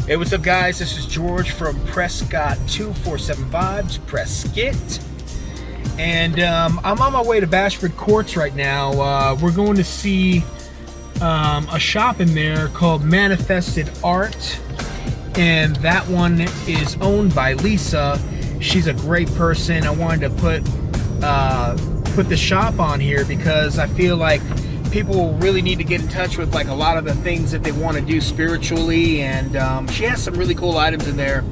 Hey, what's up, guys? This is George from Prescott 247 Vibes, Prescott. And I'm on my way to Bashford Courts right now. We're going to see a shop in there called Manifested Art. And that one is owned by Lisa. She's a great person. I wanted to put the shop on here because I feel like people really need to get in touch with like a lot of the things that they want to do spiritually, and she has some really cool items in there.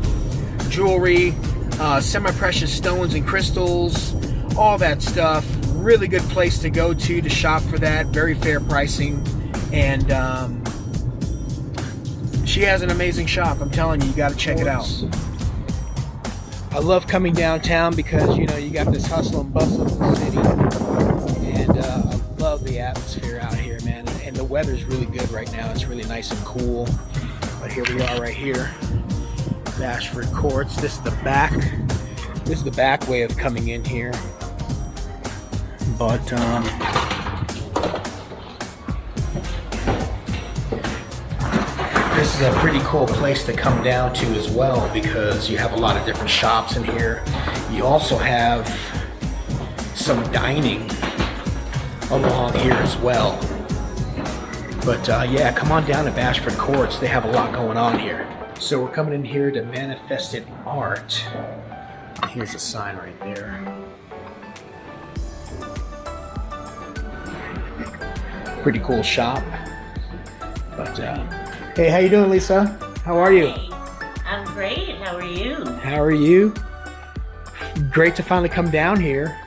Jewelry, semi-precious stones and crystals, all that stuff. Really good place to go to shop for that. Very fair pricing, and she has an amazing shop. I'm telling you, you got to check it out. I love coming downtown because, you know, you got this hustle and bustle of the city, and I love the atmosphere out here, man. And the weather's really good right now. It's really nice and cool. But here we are right here, Bashford Courts. This is the back. This is the back way of coming in here. But this is a pretty cool place to come down to as well, because you have a lot of different shops in here. You also have some dining along here as well. But yeah, come on down to Bashford Courts. They have a lot going on here. So we're coming in here to Manifested Art. Here's a sign right there. Pretty cool shop. But hey, how you doing, Lisa? How are you? Hey, I'm great. How are you? How are you? Great to finally come down here.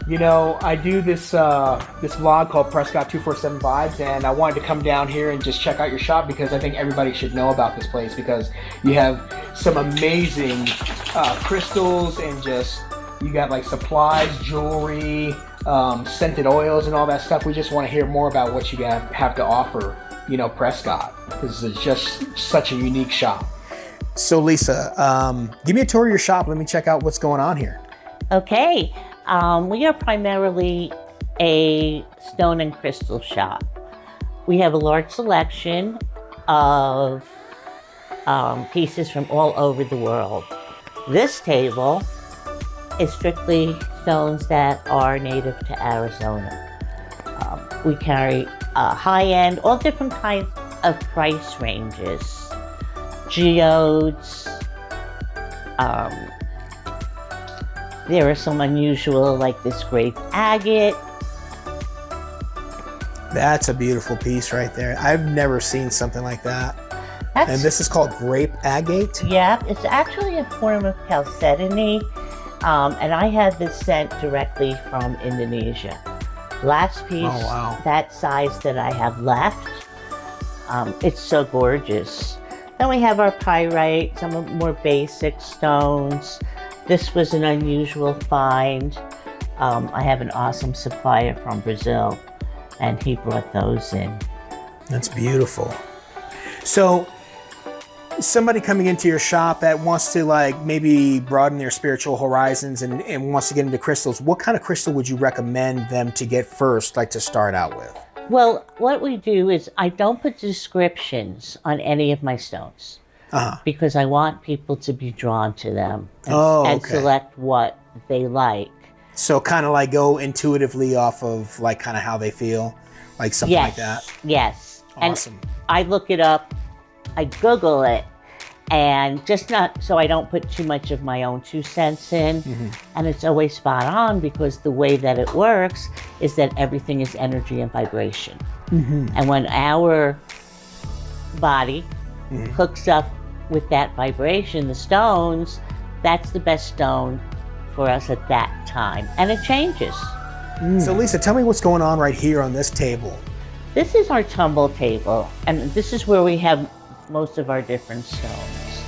You know, I do this this vlog called Prescott 247 Vibes, and I wanted to come down here and just check out your shop because I think everybody should know about this place, because you have some amazing crystals, and just you got like supplies, jewelry, scented oils, and all that stuff. We just want to hear more about what you have to offer, you know, Prescott. This is just such a unique shop. So Lisa, give me a tour of your shop. Let me check out what's going on here. Okay. We are primarily a stone and crystal shop. We have a large selection of pieces from all over the world. This table is strictly stones that are native to Arizona. We carry high-end, all different kinds of price ranges. Geodes. There are some unusual, like this grape agate. That's a beautiful piece right there. I've never seen something like that. And this is called grape agate? Yeah, it's actually a form of chalcedony. And I had this sent directly from Indonesia. Last piece, oh, wow. That size that I have left. It's so gorgeous. Then we have our pyrite, some of more basic stones. This was an unusual find. I have an awesome supplier from Brazil, and he brought those in. That's beautiful. So somebody coming into your shop that wants to like maybe broaden their spiritual horizons and wants to get into crystals, what kind of crystal would you recommend them to get first, like to start out with? Well, what we do is I don't put descriptions on any of my stones. Because I want people to be drawn to them and select what they like. So kind of like go intuitively off of like kind of how they feel, like something like that? Yes. Awesome. And I look it up, I Google it, and just not so I don't put too much of my own 2 cents in. Mm-hmm. And it's always spot on, because the way that it works is that everything is energy and vibration. Mm-hmm. And when our body hooks up with that vibration, the stones, that's the best stone for us at that time. And it changes. So Lisa, tell me what's going on right here on this table. This is our tumble table, and this is where we have most of our different stones.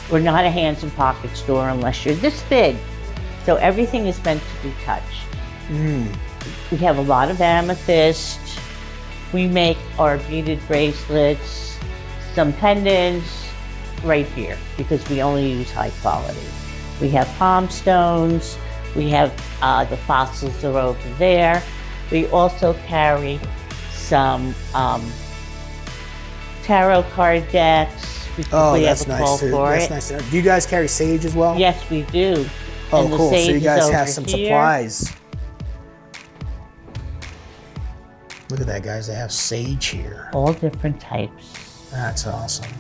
We're not a hands and pocket store unless you're this big. So everything is meant to be touched. We have a lot of amethyst. We make our beaded bracelets, some pendants, right here, because we only use high quality. We have palm stones. We have the fossils are over there. We also carry some tarot card decks. We Oh, typically that's have a nice. call for That's it. nice. Do you guys carry sage as well? Yes, we do. Oh, And the cool. So sage you is guys over have some here. supplies. Look at that, guys. They have sage here. All different types. That's awesome.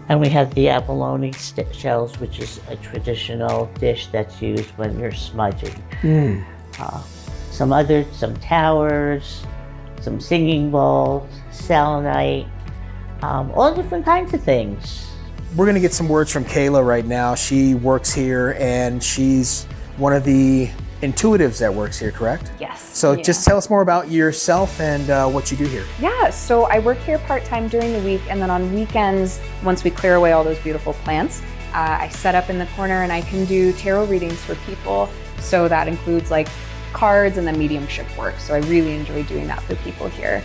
And we have the abalone shells, which is a traditional dish that's used when you're smudging. Some towers, some singing bowls, selenite, all different kinds of things. We're going to get some words from Kayla right now. She works here and she's one of the intuitives that works here, correct? Yes. So just tell us more about yourself and what you do here. Yeah, so I work here part-time during the week, and then on weekends, once we clear away all those beautiful plants, I set up in the corner and I can do tarot readings for people. So that includes like cards and then mediumship work. So I really enjoy doing that for people here.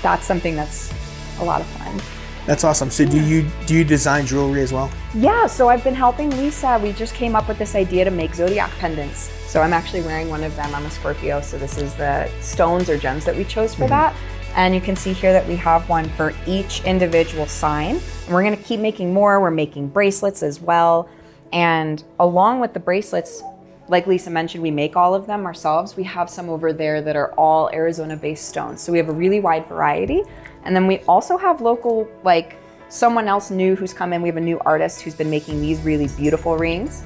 That's something that's a lot of fun. That's awesome. So do you design jewelry as well? Yeah, so I've been helping Lisa. We just came up with this idea to make zodiac pendants. So I'm actually wearing one of them. I'm a Scorpio, so this is the stones or gems that we chose for that. And you can see here that we have one for each individual sign. And we're gonna keep making more. We're making bracelets as well. And along with the bracelets, like Lisa mentioned, we make all of them ourselves. We have some over there that are all Arizona-based stones. So we have a really wide variety. And then we also have local, like someone else new who's come in. We have a new artist who's been making these really beautiful rings.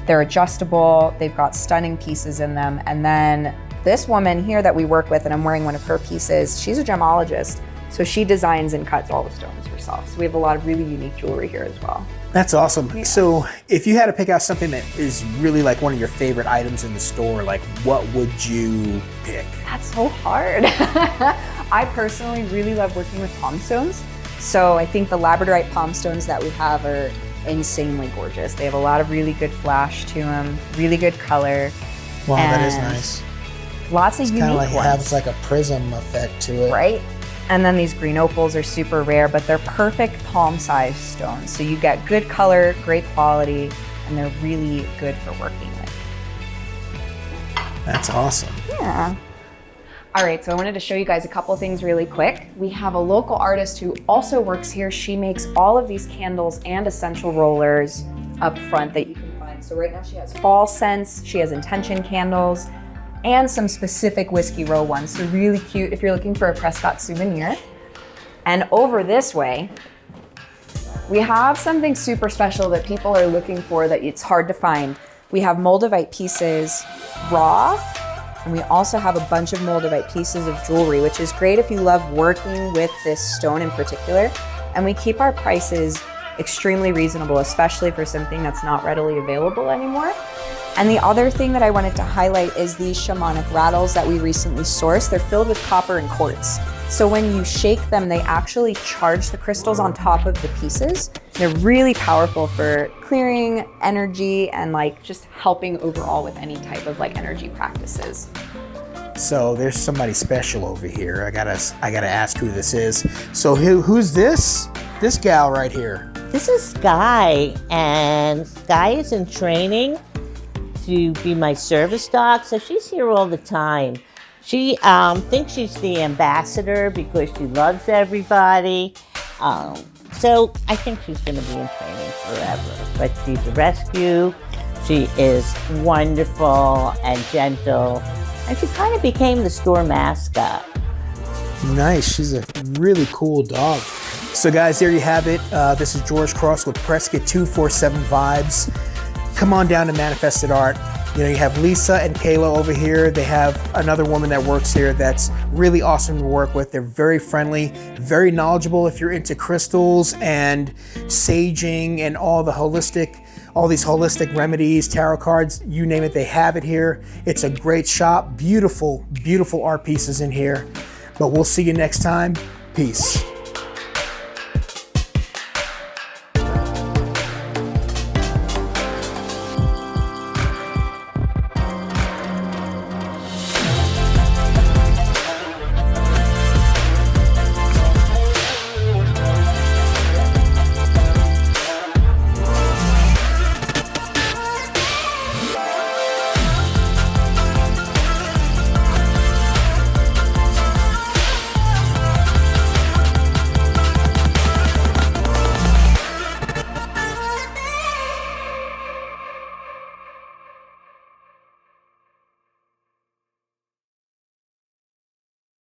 They're adjustable. They've got stunning pieces in them. And then this woman here that we work with, and I'm wearing one of her pieces, she's a gemologist. So she designs and cuts all the stones herself. So we have a lot of really unique jewelry here as well. That's awesome. Yeah. So if you had to pick out something that is really like one of your favorite items in the store, like what would you pick? That's so hard. I personally really love working with palm stones. So I think the labradorite palm stones that we have are insanely gorgeous. They have a lot of really good flash to them, really good color. Wow, that is and nice. Lots of unique Kind of like ones. has like a prism effect to it. Right? And then these green opals are super rare, but they're perfect palm-sized stones. So you get good color, great quality, and they're really good for working with. That's awesome. Yeah. All right, so I wanted to show you guys a couple things really quick. We have a local artist who also works here. She makes all of these candles and essential rollers up front that you can find. So right now she has fall scents, she has intention candles, and some specific Whiskey Row ones. So really cute if you're looking for a Prescott souvenir. And over this way, we have something super special that people are looking for that it's hard to find. We have moldavite pieces raw, and we also have a bunch of moldavite pieces of jewelry, which is great if you love working with this stone in particular. And we keep our prices extremely reasonable, especially for something that's not readily available anymore. And the other thing that I wanted to highlight is these shamanic rattles that we recently sourced. They're filled with copper and quartz. So when you shake them, they actually charge the crystals on top of the pieces. They're really powerful for clearing energy and like just helping overall with any type of like energy practices. So there's somebody special over here. I gotta ask who this is. So who's this? This gal right here. This is Sky, and Sky is in training to be my service dog, so she's here all the time. She thinks she's the ambassador because she loves everybody. So I think she's going to be in training forever, but she's a rescue. She is wonderful and gentle, and she kind of became the store mascot. Nice. She's a really cool dog. So guys, there you have it. This is George Cross with Prescott 247 Vibes. Come on down to Manifested Art. You know, you have Lisa and Kayla over here. They have another woman that works here that's really awesome to work with. They're very friendly, very knowledgeable if you're into crystals and saging and all these holistic remedies, tarot cards, you name it, they have it here. It's a great shop. Beautiful, beautiful art pieces in here. But we'll see you next time. Peace.